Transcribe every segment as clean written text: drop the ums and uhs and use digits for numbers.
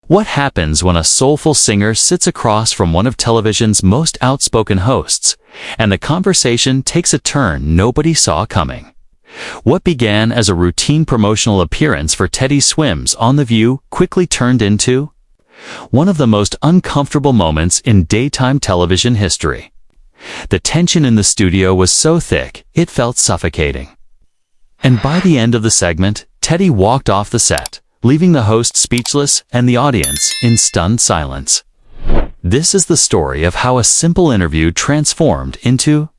What happens when a soulful singer sits across from one of television's most outspoken hosts, and the conversation takes a turn nobody saw coming? What began as a routine promotional appearance for Teddy Swims on The View quickly turned into one of the most uncomfortable moments in daytime television history. The tension in the studio was so thick, it felt suffocating. And by the end of the segment, Teddy walked off the set, leaving the host speechless and the audience in stunned silence. This is the story of how a simple interview transformed into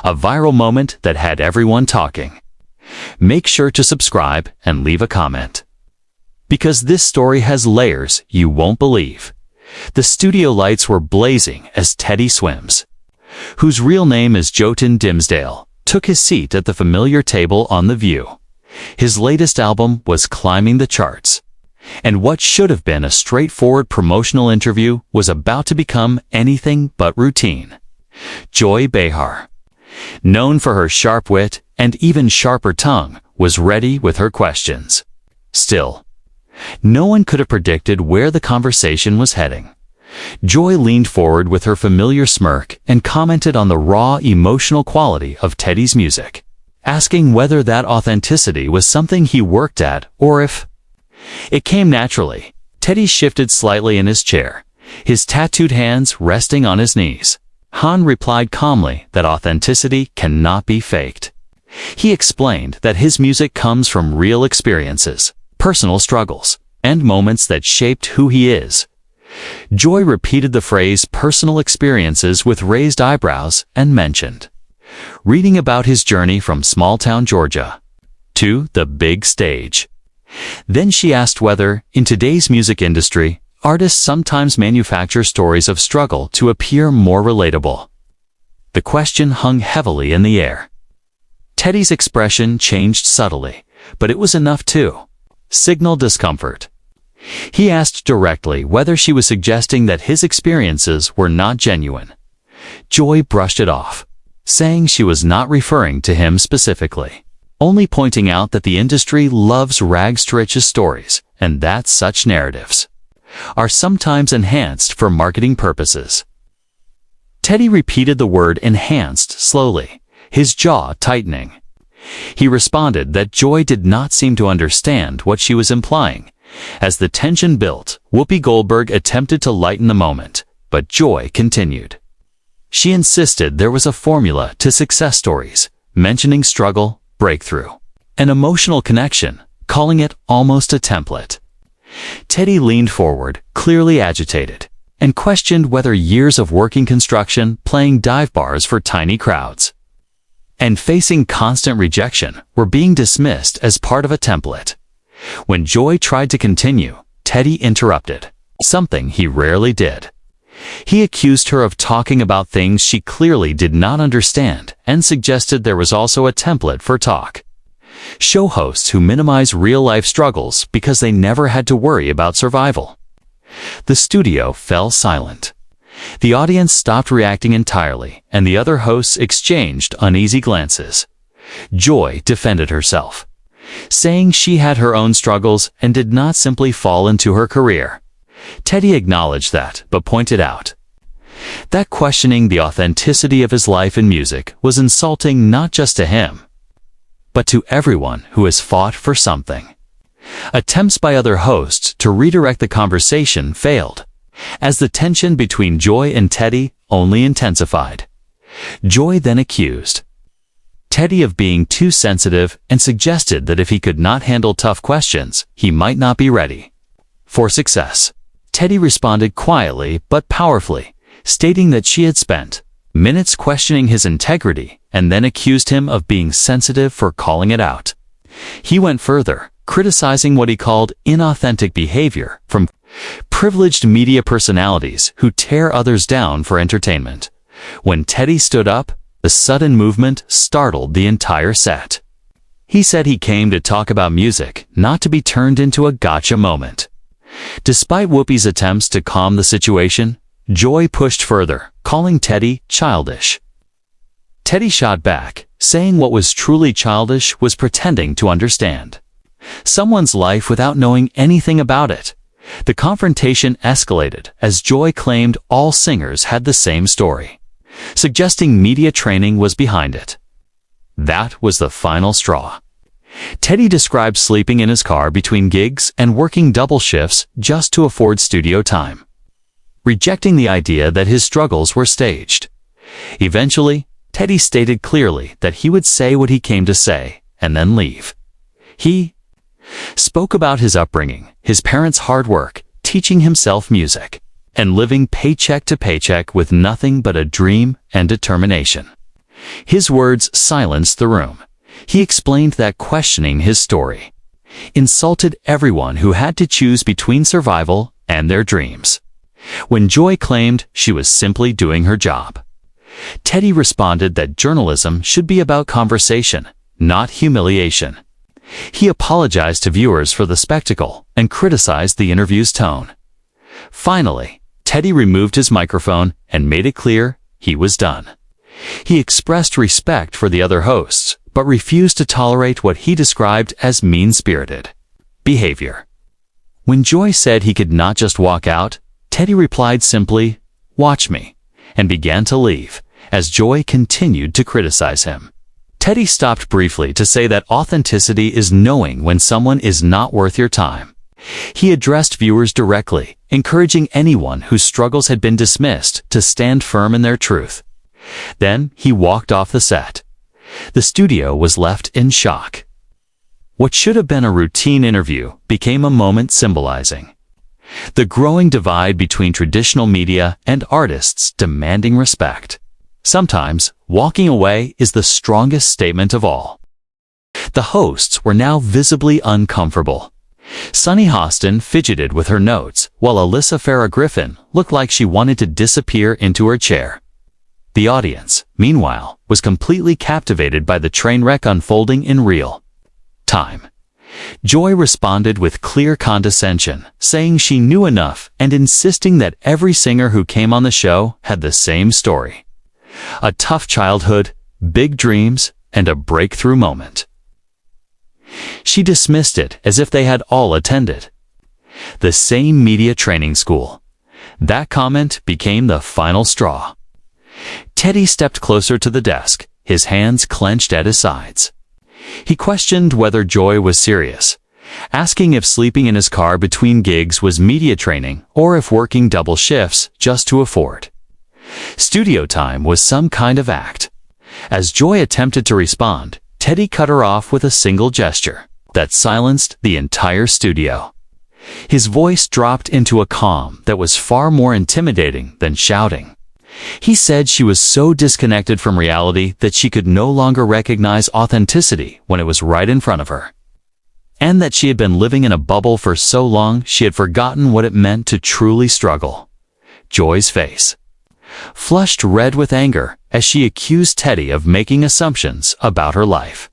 a viral moment that had everyone talking. Make sure to subscribe and leave a comment, because this story has layers you won't believe. The studio lights were blazing as Teddy Swims, whose real name is Jotun Dimsdale, took his seat at the familiar table on The View. His latest album was climbing the charts, and what should have been a straightforward promotional interview was about to become anything but routine. Joy Behar, known for her sharp wit and even sharper tongue, was ready with her questions. Still, no one could have predicted where the conversation was heading. Joy leaned forward with her familiar smirk and commented on the raw, emotional quality of Teddy's music, asking whether that authenticity was something he worked at or if it came naturally. Teddy shifted slightly in his chair, his tattooed hands resting on his knees. Han replied calmly that authenticity cannot be faked. He explained that his music comes from real experiences, personal struggles, and moments that shaped who he is. Joy repeated the phrase personal experiences with raised eyebrows and mentioned reading about his journey from small-town Georgia to the big stage. Then she asked whether, in today's music industry, artists sometimes manufacture stories of struggle to appear more relatable. The question hung heavily in the air. Teddy's expression changed subtly, but it was enough to signal discomfort. He asked directly whether she was suggesting that his experiences were not genuine. Joy brushed it off, saying she was not referring to him specifically, only pointing out that the industry loves rags-to-riches stories, and that such narratives are sometimes enhanced for marketing purposes. Teddy repeated the word enhanced slowly, his jaw tightening. He responded that Joy did not seem to understand what she was implying. As the tension built, Whoopi Goldberg attempted to lighten the moment, but Joy continued. She insisted there was a formula to success stories, mentioning struggle, breakthrough, an emotional connection, calling it almost a template. Teddy leaned forward, clearly agitated, and questioned whether years of working construction, playing dive bars for tiny crowds, and facing constant rejection were being dismissed as part of a template. When Joy tried to continue, Teddy interrupted, something he rarely did. He accused her of talking about things she clearly did not understand and suggested there was also a template for talk show hosts who minimize real-life struggles because they never had to worry about survival. The studio fell silent. The audience stopped reacting entirely, and the other hosts exchanged uneasy glances. Joy defended herself, saying she had her own struggles and did not simply fall into her career. Teddy acknowledged that, but pointed out that questioning the authenticity of his life in music was insulting not just to him, but to everyone who has fought for something. Attempts by other hosts to redirect the conversation failed, as the tension between Joy and Teddy only intensified. Joy then accused Teddy of being too sensitive and suggested that if he could not handle tough questions, he might not be ready for success. Teddy responded quietly but powerfully, stating that she had spent minutes questioning his integrity and then accused him of being sensitive for calling it out. He went further, criticizing what he called inauthentic behavior from privileged media personalities who tear others down for entertainment. When Teddy stood up, the sudden movement startled the entire set. He said he came to talk about music, not to be turned into a gotcha moment. Despite Whoopi's attempts to calm the situation, Joy pushed further, calling Teddy childish. Teddy shot back, saying what was truly childish was pretending to understand someone's life without knowing anything about it. The confrontation escalated as Joy claimed all singers had the same story, suggesting media training was behind it. That was the final straw. Teddy described sleeping in his car between gigs and working double shifts just to afford studio time, rejecting the idea that his struggles were staged. Eventually, Teddy stated clearly that he would say what he came to say and then leave. He spoke about his upbringing, his parents' hard work, teaching himself music, and living paycheck to paycheck with nothing but a dream and determination. His words silenced the room. He explained that questioning his story insulted everyone who had to choose between survival and their dreams, when Joy claimed she was simply doing her job. Teddy responded that journalism should be about conversation, not humiliation. He apologized to viewers for the spectacle and criticized the interview's tone. Finally, Teddy removed his microphone and made it clear he was done. He expressed respect for the other hosts, but refused to tolerate what he described as mean-spirited behavior. When Joy said he could not just walk out, Teddy replied simply, "Watch me," and began to leave, as Joy continued to criticize him. Teddy stopped briefly to say that authenticity is knowing when someone is not worth your time. He addressed viewers directly, encouraging anyone whose struggles had been dismissed to stand firm in their truth. Then he walked off the set. The studio was left in shock. What should have been a routine interview became a moment symbolizing the growing divide between traditional media and artists demanding respect. Sometimes, walking away is the strongest statement of all. The hosts were now visibly uncomfortable. Sunny Hostin fidgeted with her notes, while Alyssa Farah Griffin looked like she wanted to disappear into her chair. The audience, meanwhile, was completely captivated by the train wreck unfolding in real time. Joy responded with clear condescension, saying she knew enough and insisting that every singer who came on the show had the same story: a tough childhood, big dreams, and a breakthrough moment. She dismissed it as if they had all attended the same media training school. That comment became the final straw. Teddy stepped closer to the desk, his hands clenched at his sides. He questioned whether Joy was serious, asking if sleeping in his car between gigs was media training or if working double shifts just to afford studio time was some kind of act. As Joy attempted to respond, Teddy cut her off with a single gesture that silenced the entire studio. His voice dropped into a calm that was far more intimidating than shouting. He said she was so disconnected from reality that she could no longer recognize authenticity when it was right in front of her, and that she had been living in a bubble for so long she had forgotten what it meant to truly struggle. Joy's face flushed red with anger as she accused Teddy of making assumptions about her life.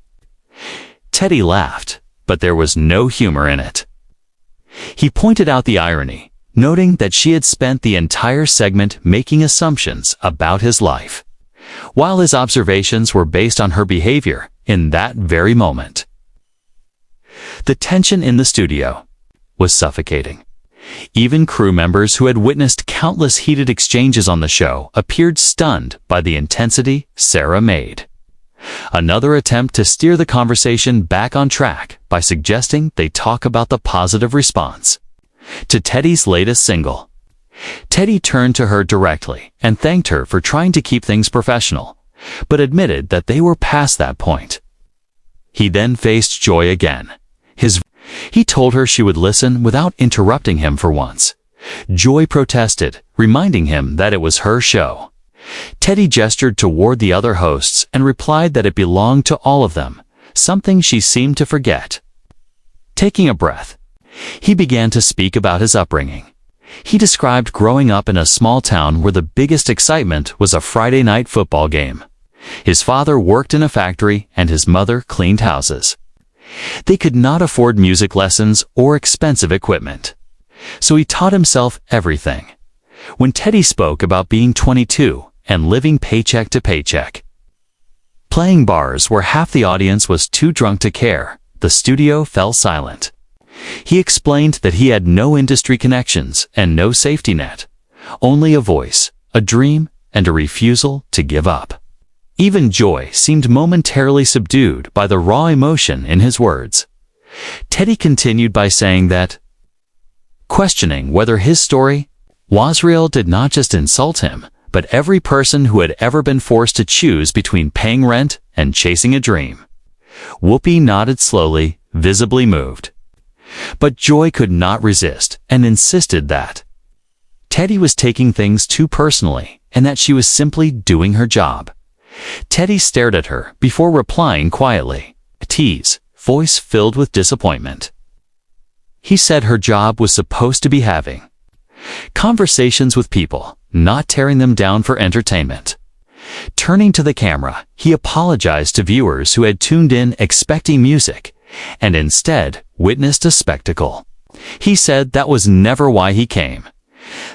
Teddy laughed, but there was no humor in it. He pointed out the irony, noting that she had spent the entire segment making assumptions about his life, while his observations were based on her behavior in that very moment. The tension in the studio was suffocating. Even crew members who had witnessed countless heated exchanges on the show appeared stunned by the intensity Sarah made. Another attempt to steer the conversation back on track by suggesting they talk about the positive response to Teddy's latest single. Teddy turned to her directly and thanked her for trying to keep things professional, but admitted that they were past that point. He then faced Joy again. He told her she would listen without interrupting him for once. Joy protested, reminding him that it was her show. Teddy gestured toward the other hosts and replied that it belonged to all of them, something she seemed to forget. Taking a breath, he began to speak about his upbringing. He described growing up in a small town where the biggest excitement was a Friday night football game. His father worked in a factory and his mother cleaned houses. They could not afford music lessons or expensive equipment, so he taught himself everything. When Teddy spoke about being 22 and living paycheck to paycheck, playing bars where half the audience was too drunk to care, the studio fell silent. He explained that he had no industry connections and no safety net, only a voice, a dream, and a refusal to give up. Even Joy seemed momentarily subdued by the raw emotion in his words. Teddy continued by saying that, questioning whether his story was real did not just insult him, but every person who had ever been forced to choose between paying rent and chasing a dream. Whoopi nodded slowly, visibly moved. But Joy could not resist and insisted that Teddy was taking things too personally and that she was simply doing her job. Teddy stared at her before replying quietly, T's voice filled with disappointment. He said her job was supposed to be having conversations with people, not tearing them down for entertainment. Turning to the camera, he apologized to viewers who had tuned in expecting music and instead witnessed a spectacle. He said that was never why he came.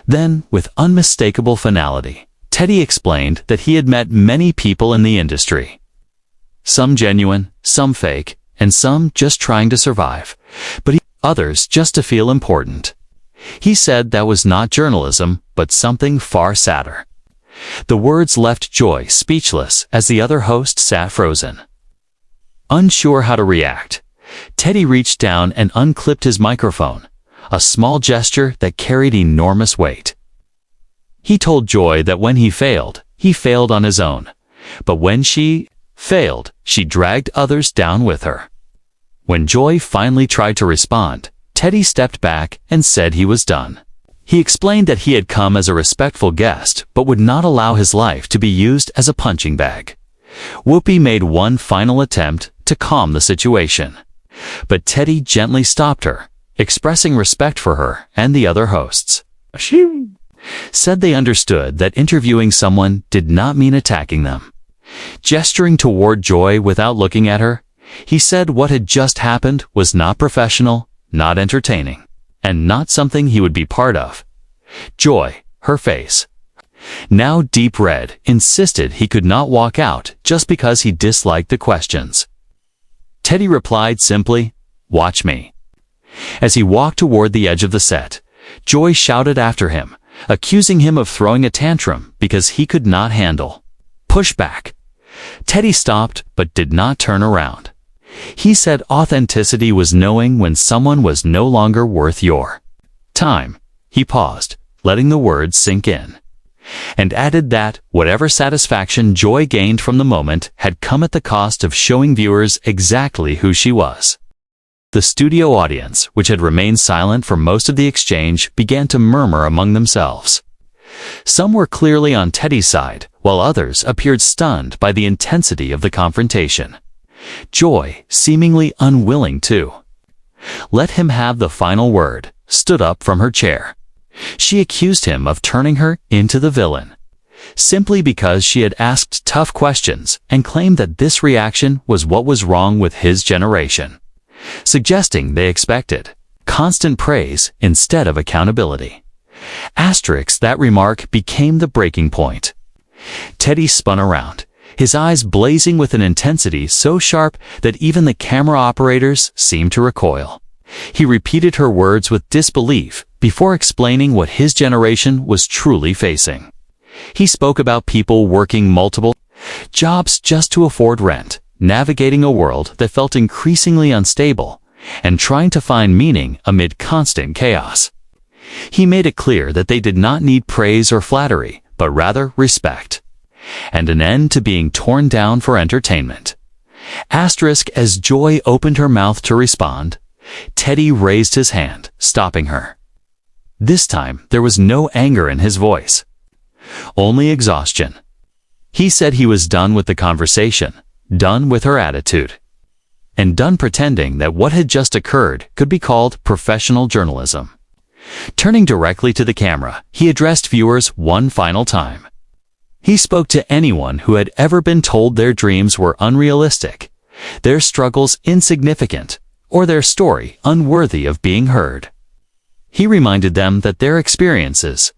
Then, with unmistakable finality, Teddy explained that he had met many people in the industry. Some genuine, some fake, and some just trying to survive, but others just to feel important. He said that was not journalism, but something far sadder. The words left Joy speechless as the other host sat frozen. Unsure how to react, Teddy reached down and unclipped his microphone, a small gesture that carried enormous weight. He told Joy that when he failed on his own, but when she failed, she dragged others down with her. When Joy finally tried to respond, Teddy stepped back and said he was done. He explained that he had come as a respectful guest but would not allow his life to be used as a punching bag. Whoopi made one final attempt to calm the situation, but Teddy gently stopped her, expressing respect for her and the other hosts. She said they understood that interviewing someone did not mean attacking them. Gesturing toward Joy without looking at her, he said what had just happened was not professional, not entertaining, and not something he would be part of. Joy, her face, now deep red, insisted he could not walk out just because he disliked the questions. Teddy replied simply, "Watch me." As he walked toward the edge of the set, Joy shouted after him, accusing him of throwing a tantrum because he could not handle pushback. Teddy stopped but did not turn around. He said authenticity was knowing when someone was no longer worth your time. He paused, letting the words sink in, and added that whatever satisfaction Joy gained from the moment had come at the cost of showing viewers exactly who she was. The studio audience, which had remained silent for most of the exchange, began to murmur among themselves. Some were clearly on Teddy's side, while others appeared stunned by the intensity of the confrontation. Joy, seemingly unwilling to let him have the final word, stood up from her chair. She accused him of turning her into the villain, simply because she had asked tough questions, and claimed that this reaction was what was wrong with his generation, suggesting they expected constant praise instead of accountability. That remark became the breaking point. Teddy spun around, his eyes blazing with an intensity so sharp that even the camera operators seemed to recoil. He repeated her words with disbelief before explaining what his generation was truly facing. He spoke about people working multiple jobs just to afford rent, navigating a world that felt increasingly unstable, and trying to find meaning amid constant chaos. He made it clear that they did not need praise or flattery, but rather respect, and an end to being torn down for entertainment. As Joy opened her mouth to respond, Teddy raised his hand, stopping her. This time, there was no anger in his voice, only exhaustion. He said he was done with the conversation, done with her attitude, and done pretending that what had just occurred could be called professional journalism. Turning directly to the camera, he addressed viewers one final time. He spoke to anyone who had ever been told their dreams were unrealistic, their struggles insignificant, or their story unworthy of being heard. He reminded them that their experiences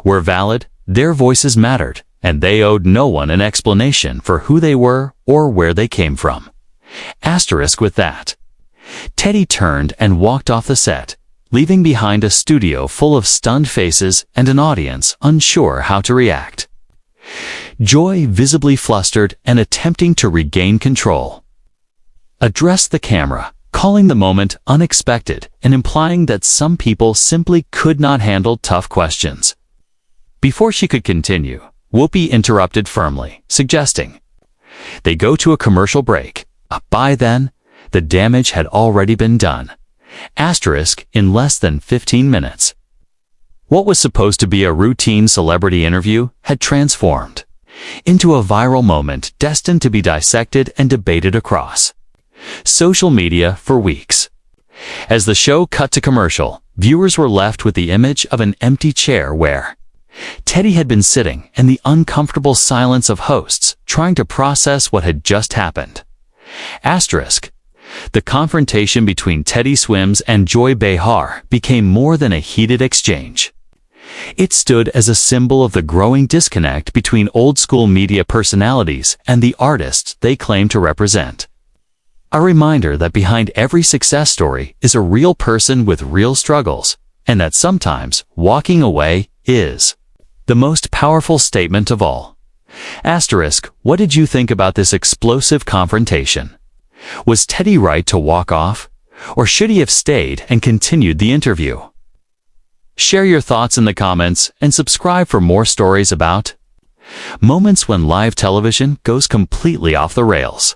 were valid, their voices mattered, and they owed no one an explanation for who they were or where they came from. With that, Teddy turned and walked off the set, leaving behind a studio full of stunned faces and an audience unsure how to react. Joy, visibly flustered and attempting to regain control, addressed the camera, calling the moment unexpected and implying that some people simply could not handle tough questions. Before she could continue, Whoopi interrupted firmly, suggesting they go to a commercial break. By then, the damage had already been done. In less than 15 minutes. What was supposed to be a routine celebrity interview had transformed into a viral moment destined to be dissected and debated across social media for weeks. As the show cut to commercial, viewers were left with the image of an empty chair where Teddy had been sitting and the uncomfortable silence of hosts trying to process what had just happened. The confrontation between Teddy Swims and Joy Behar became more than a heated exchange. It stood as a symbol of the growing disconnect between old-school media personalities and the artists they claim to represent. A reminder that behind every success story is a real person with real struggles, and that sometimes walking away is the most powerful statement of all. What did you think about this explosive confrontation? Was Teddy right to walk off, or should he have stayed and continued the interview? Share your thoughts in the comments and subscribe for more stories about moments when live television goes completely off the rails.